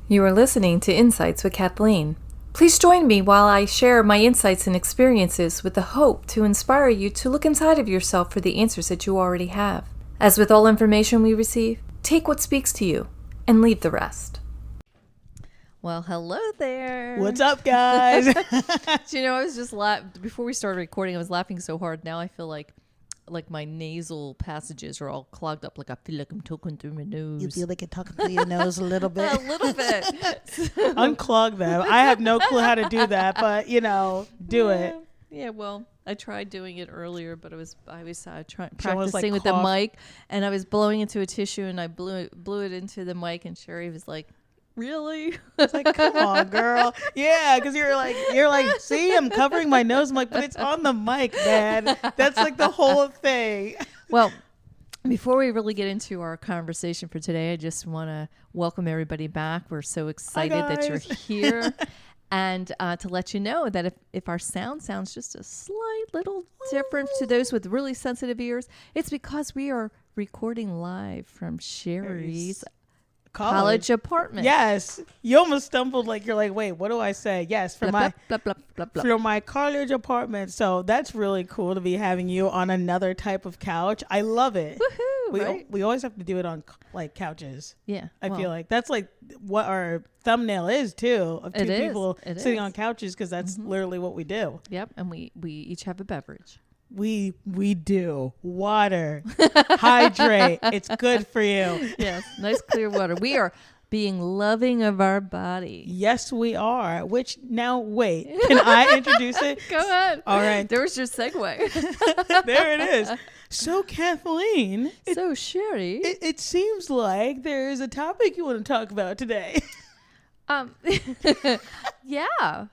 You are listening to Insights with Kathleen. Please join me while I share my insights and experiences with the hope to inspire you to look inside of yourself for the answers that you already have. As with all information we receive, take what speaks to you and leave the rest. Well, hello there. What's up, guys? I was just before we started recording, I was laughing so hard. Now I feel like my nasal passages are all clogged up. Like I feel like I'm talking through my nose. You feel like you're talking through your nose a little bit? A little bit. Unclog them. I have no clue how to do that, but do it. Yeah, well, I tried doing it earlier, but I was practicing like with cough. the mic, and I was blowing into a tissue, and I blew it into the mic, and Cherry was like, "Really?" It's like, come on, girl. Yeah, because you're like, see, I'm covering my nose. I'm like, but it's on the mic, man. That's like the whole thing. Well, before we really get into our conversation for today, I just want to welcome everybody back. We're so excited that you're here. And to let you know that if our sound sounds just a slight little different to those with really sensitive ears, it's because we are recording live from Sherry's college apartment. Yes. You almost stumbled you're like, wait, what do I say? Yes, from my college apartment. So that's really cool to be having you on another type of couch. I love it. Woohoo, We always have to do it on couches. Yeah. I feel like that's like what our thumbnail is too, of two people sitting on couches, because that's literally what we do. Yep. And we each have a beverage. We do. Water. Hydrate. It's good for you. Yes. Nice clear water. We are being loving of our body. Yes, we are. Which, now, wait. Can I introduce it? Go ahead. All right. There was your segue. There it is. So, Kathleen. Sherry. It seems like there is a topic you want to talk about today. Yeah.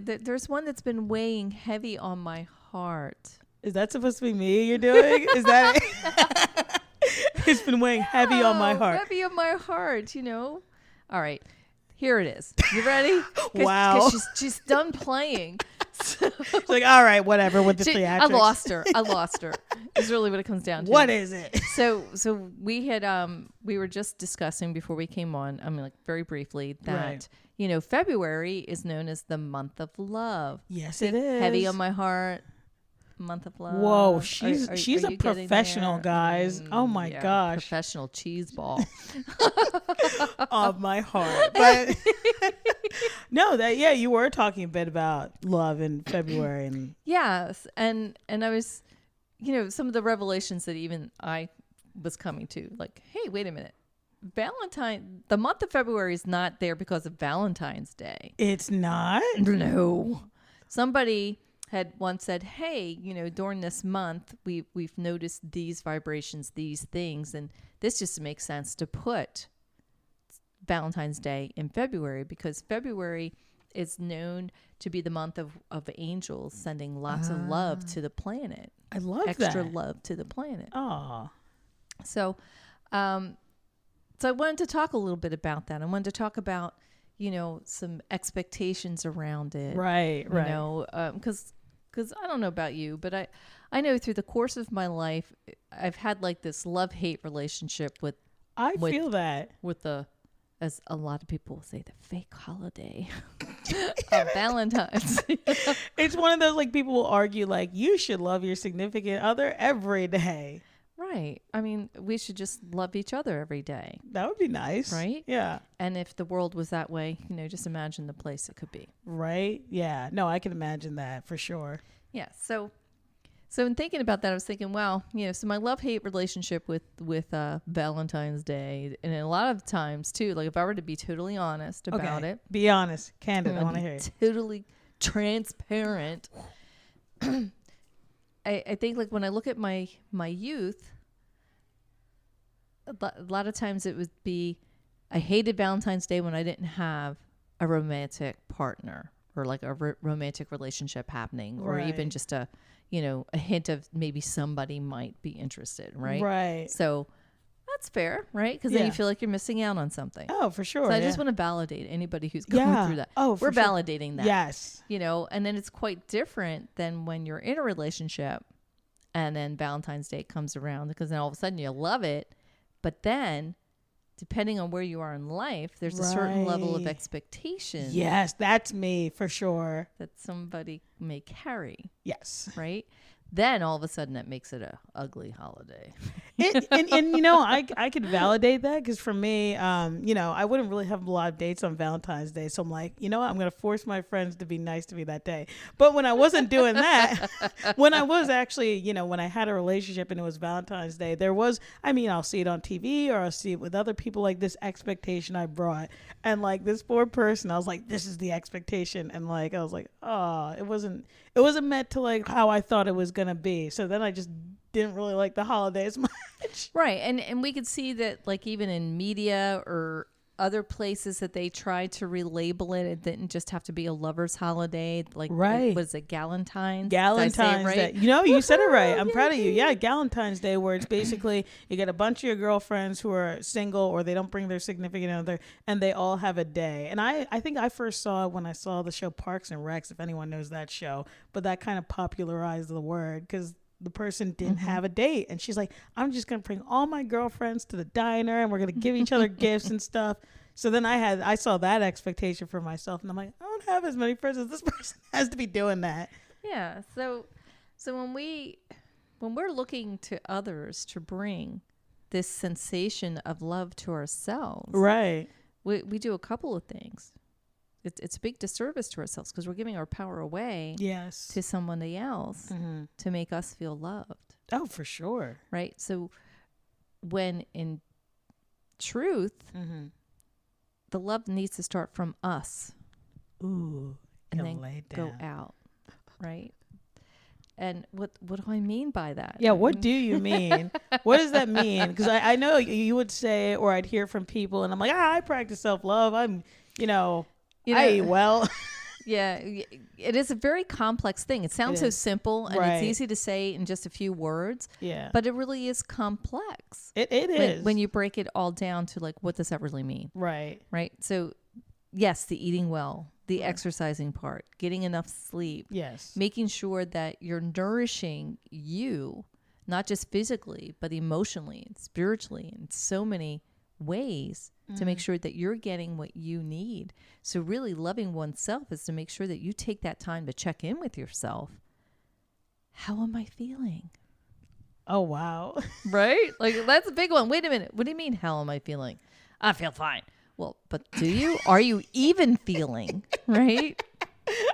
There's one that's been weighing heavy on my heart. Is that supposed to be me you're doing? Is that it? It's been weighing heavy on my heart. Heavy on my heart, All right. Here it is. You ready? Wow. Because she's done playing. So, it's like, all right, whatever with the theatrics. I lost her. Is really what it comes down to. What is it? So we had we were just discussing before we came on, very briefly, that February is known as the month of love. Yes, it is. Heavy on my heart. Month of love. Whoa, she's a professional, guys. Oh my gosh. Professional cheese ball. Of my heart. But no, you were talking a bit about love in February, and yes, and I was, some of the revelations that even I was coming to, like, hey, wait a minute. The month of February is not there because of Valentine's Day. It's not? No. Somebody had once said, hey, during this month, we've noticed these vibrations, these things, and this just makes sense to put Valentine's Day in February, because February is known to be the month of angels sending lots of love to the planet. I love extra love to the planet. Oh. So I wanted to talk a little bit about that. I wanted to talk about, some expectations around it. Right. Because I don't know about you, but I know through the course of my life, I've had this love-hate relationship with feel that. With as a lot of people will say, the fake holiday of Valentine's. It's one of those, people will argue, you should love your significant other every day. Right. I mean, we should just love each other every day. That would be nice. Right? Yeah. And if the world was that way, just imagine the place it could be. Right? Yeah. No, I can imagine that for sure. Yeah. So in thinking about that, I was thinking, wow, so my love-hate relationship with Valentine's Day, and a lot of times too, if I were to be totally honest about it. Be honest. Candid. I want to hear it. Totally transparent. I think when I look at my youth, a lot of times it would be, I hated Valentine's Day when I didn't have a romantic partner or a romantic relationship happening, or even just a hint of maybe somebody might be interested. Right. Right. So that's fair, right? Because then you feel like you're missing out on something. Oh, for sure. So I just want to validate anybody who's going through that. Oh, we're validating that. Yes. And then it's quite different than when you're in a relationship and then Valentine's Day comes around, because then all of a sudden you love it, but then depending on where you are in life, there's a certain level of expectation. Yes, that's me for sure. That somebody may carry. Yes. Right? Then all of a sudden that makes it a ugly holiday. And you know, I could validate that because for me, you know, I wouldn't really have a lot of dates on Valentine's Day. So I'm like, you know what? I'm going to force my friends to be nice to me that day. But when I wasn't doing that, when I was actually, you know, when I had a relationship and it was Valentine's Day, there was, I mean, I'll see it on TV or I'll see it with other people, like this expectation I brought. And like this poor person, I was like, this is the expectation. And like, I was like, oh, it wasn't meant to like how I thought it was going to be. So then I just didn't really like the holidays much. Right. And we could see that like even in media or other places that they tried to relabel it. It didn't just have to be a lover's holiday. Like, was it Galentine's? Galentine's right? Day. You know, you said it right. I'm proud of you. Yeah, Galentine's Day, where it's basically you get a bunch of your girlfriends who are single or they don't bring their significant other, and they all have a day. And I think I first saw it when I saw the show Parks and Recs, if anyone knows that show. But that kind of popularized the word because the person didn't have a date. And she's like, I'm just going to bring all my girlfriends to the diner and we're going to give each other gifts and stuff. So then I saw that expectation for myself and I'm like, I don't have as many friends as this person has to be doing that. Yeah. So when we're looking to others to bring this sensation of love to ourselves, right? We do a couple of things. It's a big disservice to ourselves because we're giving our power away to somebody else to make us feel loved. Oh, for sure. Right? So when in truth, the love needs to start from us. Ooh, and then go out. Right? And what do I mean by that? Yeah, what do you mean? What does that mean? Because I know you would say, or I'd hear from people, and I'm like, I practice self-love. I'm, I eat well. Yeah, it is a very complex thing. It sounds so simple, and it's easy to say in just a few words. Yeah. But it really is complex. It is. When you break it all down to, like, what does that really mean? Right. Right? So, yes, the eating well, the exercising part, getting enough sleep. Yes. Making sure that you're nourishing you, not just physically, but emotionally and spiritually in so many ways to make sure that you're getting what you need. So really loving oneself is to make sure that you take that time to check in with yourself. How am I feeling? Oh, wow. Right? Like, that's a big one. Wait a minute. What do you mean, how am I feeling? I feel fine. Well, but do you? Are you even feeling? Right?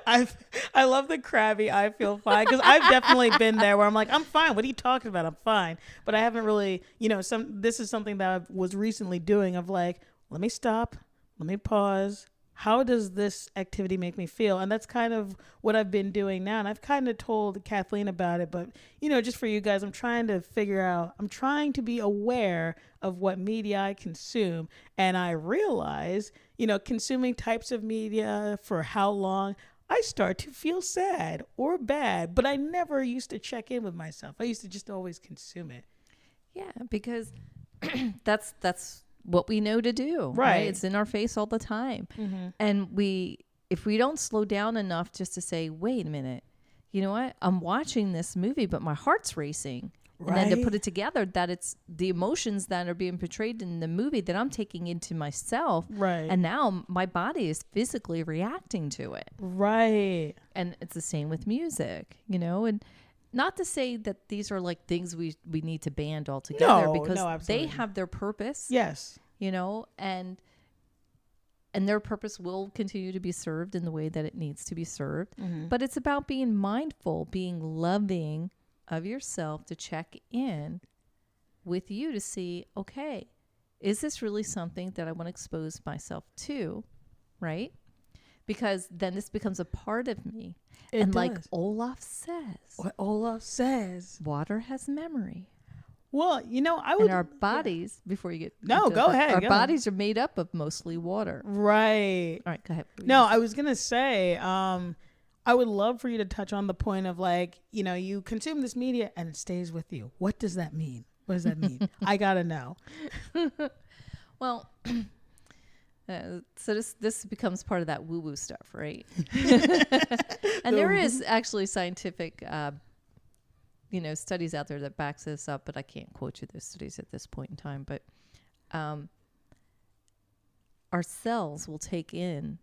I love the crabby I feel fine because I've definitely been there where I'm like, I'm fine. What are you talking about? I'm fine. But I haven't really, this is something that I was recently doing of like, let me stop. Let me pause. How does this activity make me feel? And that's kind of what I've been doing now. And I've kind of told Kathleen about it. But, just for you guys, I'm trying to be aware of what media I consume. And I realize, consuming types of media for how long, I start to feel sad or bad. But I never used to check in with myself. I used to just always consume it. Yeah, because that's what we know to do, right? It's in our face all the time. And if we don't slow down enough just to say, wait a minute, you know what? I'm watching this movie, but my heart's racing. And then to put it together that it's the emotions that are being portrayed in the movie that I'm taking into myself. Right. And now my body is physically reacting to it. Right. And it's the same with music, and not to say that these are like things we need to ban altogether because they have their purpose. Yes. And their purpose will continue to be served in the way that it needs to be served. But it's about being mindful, being loving of yourself, to check in with you to see, okay, is this really something that I want to expose myself to? Right? Because then this becomes a part of me. And does. Like Olaf says. What Olaf says. Water has memory. Well, I would. And our bodies, before you get. No, go ahead. Our bodies are made up of mostly water. Right. All right, go ahead. No, I was going to say, I would love for you to touch on the point of like, you consume this media and it stays with you. What does that mean? What does that mean? I got to know. Well, so this becomes part of that woo-woo stuff, right? And there is actually scientific, studies out there that backs this up, but I can't quote you those studies at this point in time. But our cells will take in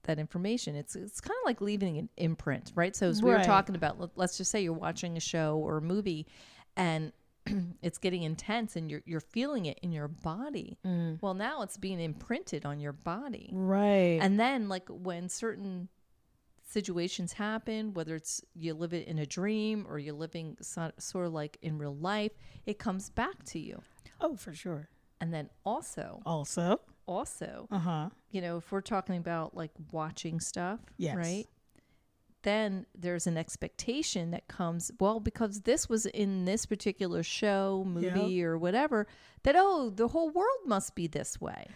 that information. It's kind of like leaving an imprint, right? So as we were talking about, let's just say you're watching a show or a movie and it's getting intense and you're feeling it in your body. Well, now it's being imprinted on your body. Right. And then like when certain situations happen, whether it's you live it in a dream or you're living sort of like in real life, it comes back to you. Oh, for sure. And then also, you know, if we're talking about like watching stuff, right? Then there's an expectation that comes, well, because this was in this particular show, movie, or whatever, that, oh, the whole world must be this way.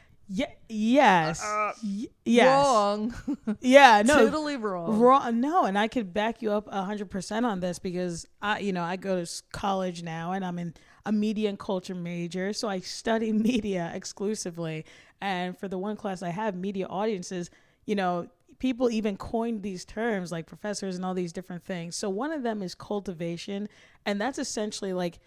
Yes. Wrong. Yeah, no. Totally wrong. No, and I could back you up 100% on this because I go to college now and I'm in a media and culture major. So I study media exclusively. And for the one class I have, media audiences, you know, people even coined these terms like professors and all these different things. So one of them is cultivation. And that's essentially like,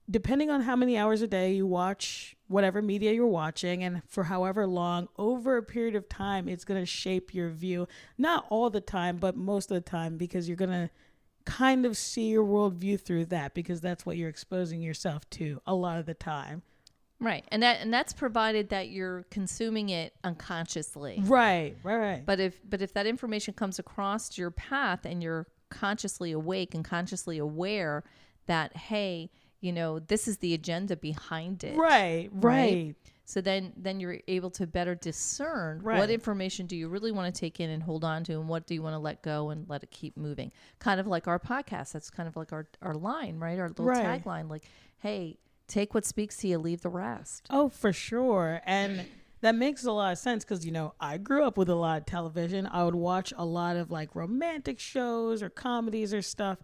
depending on how many hours a day you watch whatever media you're watching and for however long, over a period of time, it's going to shape your view. Not all the time, but most of the time, because you're going to kind of see your worldview through that because that's what you're exposing yourself to a lot of the time. Right. And that's provided that you're consuming it unconsciously. Right. But if that information comes across your path and you're consciously awake and consciously aware that, hey, you know, this is the agenda behind it. Right. So then you're able to better discern what information do you really want to take in and hold on to, and what do you want to let go and let it keep moving. Kind of like our podcast. That's kind of like our line, right? Our little tagline, like, hey, take what speaks to you, leave the rest. Oh, for sure. And that makes a lot of sense because, you know, I grew up with a lot of television. I would watch a lot of like romantic shows or comedies or stuff.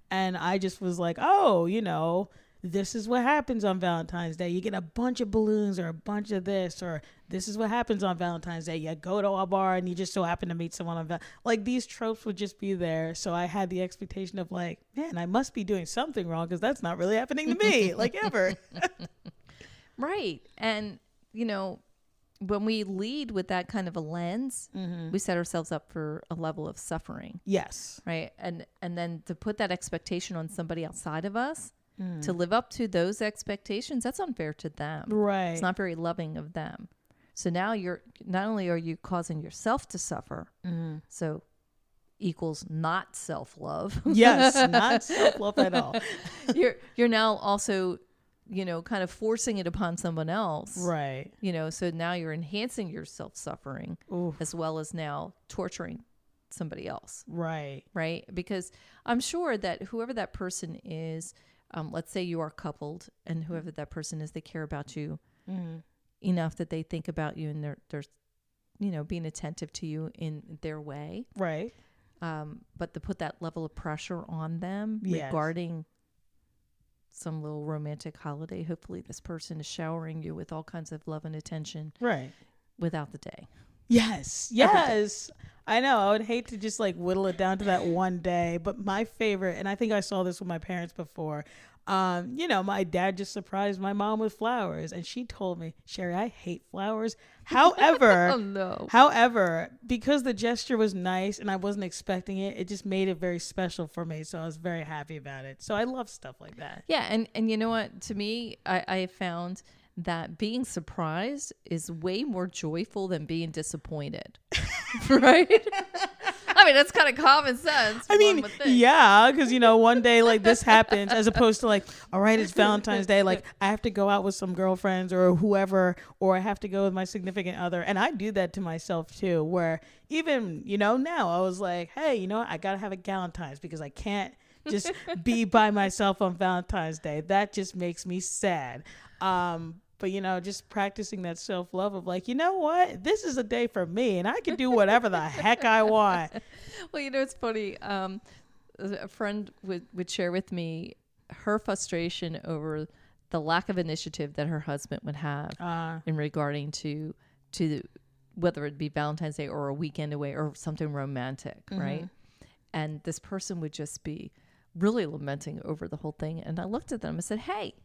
And I just was like, oh, you know, this is what happens on Valentine's Day. You get a bunch of balloons or a bunch of this, or this is what happens on Valentine's Day. You go to a bar and you just so happen to meet someone on like these tropes would just be there. So I had the expectation of like, man, I must be doing something wrong because that's not really happening to me, like ever. Right. And, you know, when we lead with that kind of a lens, we set ourselves up for a level of suffering. Yes. Right. And then to put that expectation on somebody outside of us, to live up to those expectations, that's unfair to them. Right. It's not very loving of them. So now not only are you causing yourself to suffer, so equals not self-love. Yes, not self-love at all. You're now also, you know, kind of forcing it upon someone else. Right. You know, so now you're enhancing your self-suffering as well as now torturing somebody else. Right. Right. Because I'm sure that whoever that person is, let's say you are coupled and whoever that person is, they care about you enough that they think about you and they're, you know, being attentive to you in their way. Right. But to put that level of pressure on them regarding some little romantic holiday, hopefully this person is showering you with all kinds of love and attention. Right. Without the day. Yes. I know. I would hate to just like whittle it down to that one day, but my favorite, and I think I saw this with my parents before, you know, my dad just surprised my mom with flowers and she told me, Sherry, I hate flowers. However, however, because the gesture was nice and I wasn't expecting it, it just made it very special for me. So I was very happy about it. So I love stuff like that. Yeah. And you know what, to me, I found that being surprised is way more joyful than being disappointed. Right? I mean, that's kind of common sense. I mean, yeah, because, you know, one day like this happens as opposed to like, all right, it's Valentine's Day. Like I have to go out with some girlfriends or whoever, or I have to go with my significant other. And I do that to myself too, where even, you know, now I was like, hey, you know what? I got to have a Galentine's because I can't just be by myself on Valentine's Day. That just makes me sad. But, you know, just practicing that self-love of like, you know what? This is a day for me and I can do whatever the heck I want. Well, you know, it's funny. A friend would share with me her frustration over the lack of initiative that her husband would have in regarding to whether it be Valentine's Day or a weekend away or something romantic, right? And this person would just be really lamenting over the whole thing. And I looked at them and said, hey,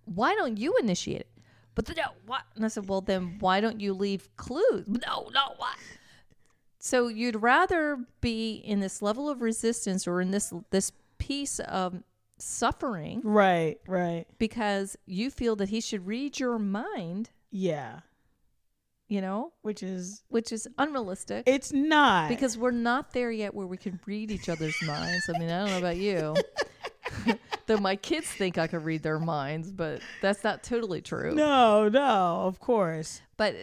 why don't you initiate it? But no, what? And I said, well, then why don't you leave clues? No, what? So you'd rather be in this level of resistance or in this piece of suffering. Right. Because you feel that he should read your mind. Yeah. You know? Which is unrealistic. It's not. Because we're not there yet where we can read each other's minds. I mean, I don't know about you. Though my kids think I can read their minds, but that's not totally true. No, of course. But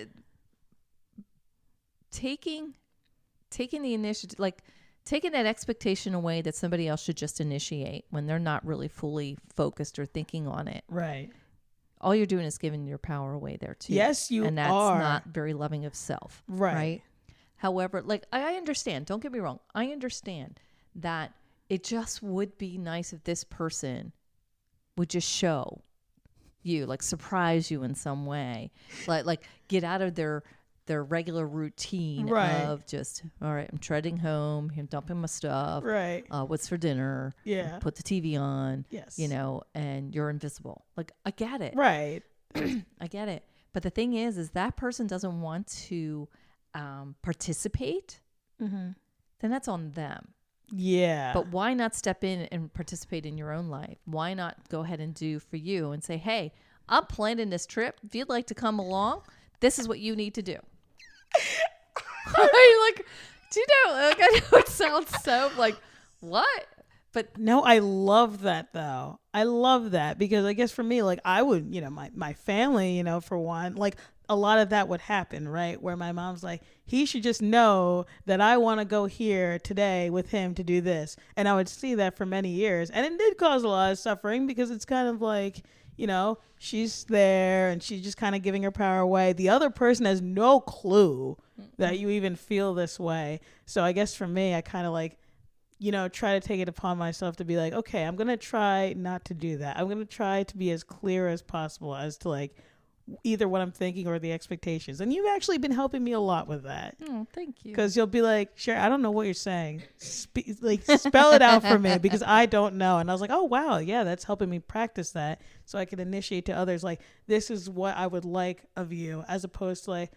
taking the initiative, like taking that expectation away that somebody else should just initiate when they're not really fully focused or thinking on it. Right. All you're doing is giving your power away there too. Yes, you are. And that's not very loving of self. Right. However, like I understand, don't get me wrong. I understand that it just would be nice if this person would just show you, like surprise you in some way, like get out of their regular routine of just, all right, I'm treading home, I'm dumping my stuff. Right. What's for dinner? Yeah. Put the TV on. Yes. You know, and you're invisible. Like, I get it. Right. I get it. But the thing is that person doesn't want to participate. Mm-hmm. Then that's on them. Yeah. But why not step in and participate in your own life? Why not go ahead and do for you and say, hey, I'm planning this trip. If you'd like to come along, this is what you need to do. Like, do you know? Like, I know it sounds so like, what? But no, I love that though. I love that because I guess for me, like I would, you know, my family, you know, for one, like a lot of that would happen, right? Where my mom's like, he should just know that I want to go here today with him to do this. And I would see that for many years. And it did cause a lot of suffering because it's kind of like, you know, she's there and she's just kind of giving her power away. The other person has no clue that you even feel this way. So I guess for me, I kind of like, you know, try to take it upon myself to be like, okay, I'm going to try not to do that. I'm going to try to be as clear as possible as to like either what I'm thinking or the expectations. And you've actually been helping me a lot with that. Oh, thank you. Because you'll be like, Sherry, I don't know what you're saying. Spell it out for me because I don't know. And I was like, oh, wow. Yeah, that's helping me practice that so I can initiate to others. Like, this is what I would like of you, as opposed to like,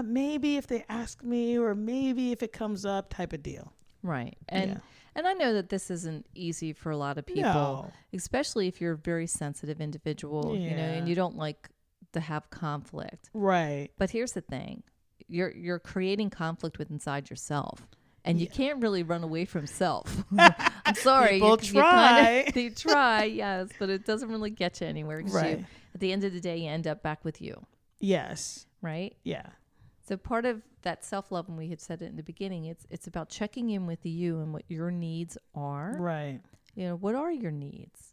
maybe if they ask me or maybe if it comes up type of deal. Right. And I know that this isn't easy for a lot of people, No. especially if you're a very sensitive individual, you know, and you don't like to have conflict. Right. But here's the thing. You're creating conflict with inside yourself. And you can't really run away from self. I'm sorry. People try. They try, yes, but it doesn't really get you anywhere. 'Cause Right. you, at the end of the day, you end up back with you. Yes. Right? Yeah. So part of that self-love, and we had said it in the beginning, it's about checking in with you and what your needs are. Right. You know, what are your needs?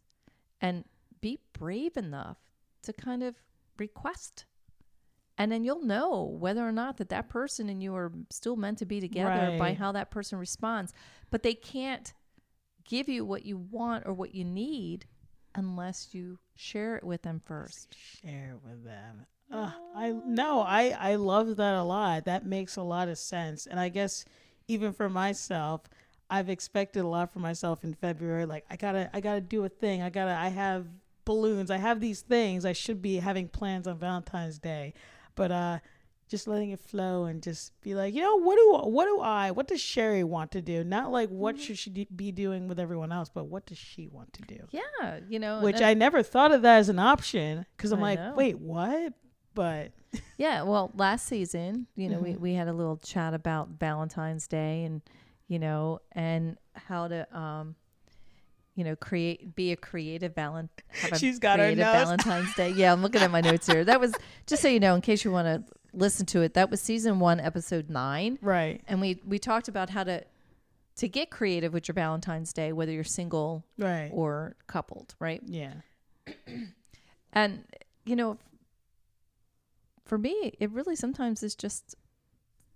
And be brave enough to kind of request. And then you'll know whether or not that person and you are still meant to be together by how that person responds. But they can't give you what you want or what you need unless you share it with them first. Share it with them. I love that a lot. That makes a lot of sense. And I guess even for myself, I've expected a lot for myself in February. Like I gotta do a thing. I have balloons. I have these things. I should be having plans on Valentine's Day, but just letting it flow and just be like, you know, what does Sherry want to do? Not like what should she be doing with everyone else, but what does she want to do? Yeah, you know, Which I never thought of that as an option because I'm like, know. wait, what? But yeah, well, last season, you know, we had a little chat about Valentine's Day and, you know, and how to, you know, be a creative She's got her notes. Valentine's Day. Yeah, I'm looking at my notes here. That was, just so you know, in case you want to listen to it, that was season 1, episode 9. Right. And we talked about how to get creative with your Valentine's Day, whether you're single Right. or coupled, right? Yeah. And, you know, for me, it really sometimes is just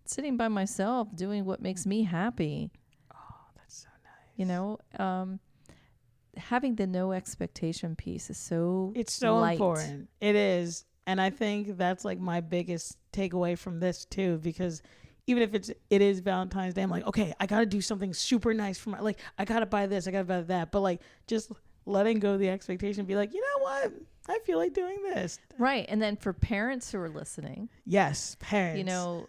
sitting by myself doing what makes me happy. Oh, that's so nice. You know, having the no expectation piece is so It's so light. important. It is. And I think that's like my biggest takeaway from this too, because even if it is Valentine's Day, I'm like, okay, I got to do something super nice for I got to buy this, I got to buy that. But like just letting go of the expectation, be like, you know what? I feel like doing this. Right. And then for parents who are listening, Yes, parents. you know,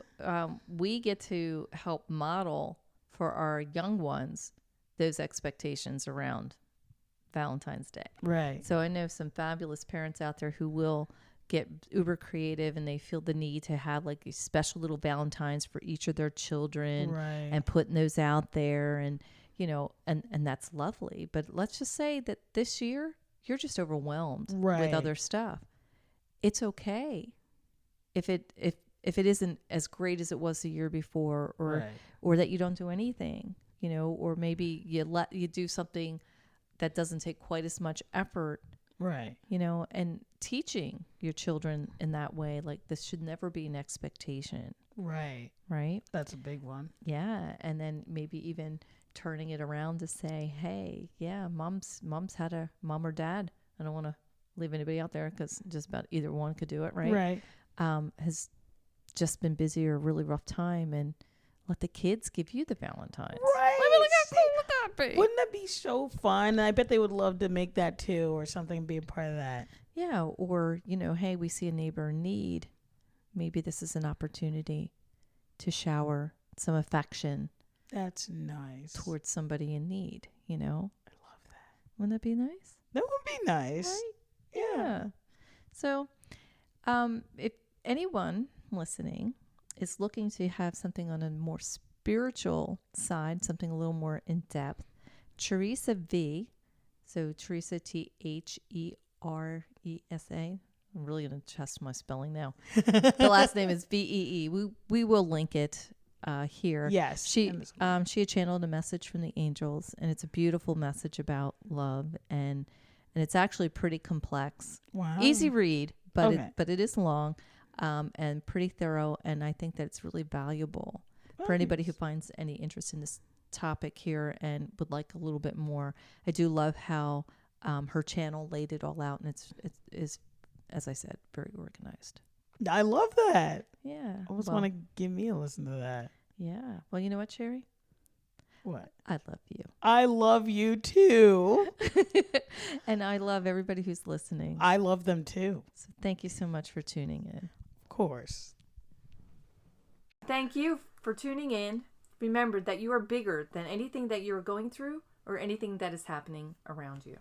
we get to help model for our young ones those expectations around Valentine's Day. Right. So I know some fabulous parents out there who will get uber creative, and they feel the need to have like these special little Valentines for each of their children, Right. and putting those out there, and you know, and that's lovely. But let's just say that this year you're just overwhelmed Right. with other stuff. It's okay if it isn't as great as it was the year before, or Right. or that you don't do anything, you know, or maybe you do something that doesn't take quite as much effort, Right. you know, and teaching your children in that way, like this should never be an expectation, Right. right? That's a big one. Yeah. And then maybe even turning it around to say, hey, yeah, mom's had a mom or dad. I don't want to leave anybody out there because just about either one could do it, right? Right. Has just been busy or a really rough time, and let the kids give you the Valentines. Right. I mean, like, how cool would that be? Wouldn't that be so fun? I bet they would love to make that too, or something, be a part of that. Yeah. Or, you know, hey, we see a neighbor in need. Maybe this is an opportunity to shower some affection That's nice. towards somebody in need, you know? I love that. Wouldn't that be nice? That would be nice. Right? Yeah. So, if anyone listening is looking to have something on a more spiritual side, something a little more in depth, Teresa V, so Teresa Theresa, I'm really going to test my spelling now. The last name is Vee. We will link it here. Yes. She had channeled a message from the angels, and it's a beautiful message about love, and it's actually pretty complex. Wow. Easy read, but Okay. it is long, and pretty thorough, and I think that it's really valuable for Nice. anybody who finds any interest in this topic here and would like a little bit more. I do love how her channel laid it all out, and it is, as I said, very organized. I love that. Yeah. I almost well, want to give me a listen to that. Yeah. Well, you know what, Cherry? What? I love you. I love you too. And I love everybody who's listening. I love them too. So thank you so much for tuning in. Of course. Thank you for tuning in. Remember that you are bigger than anything that you are going through or anything that is happening around you.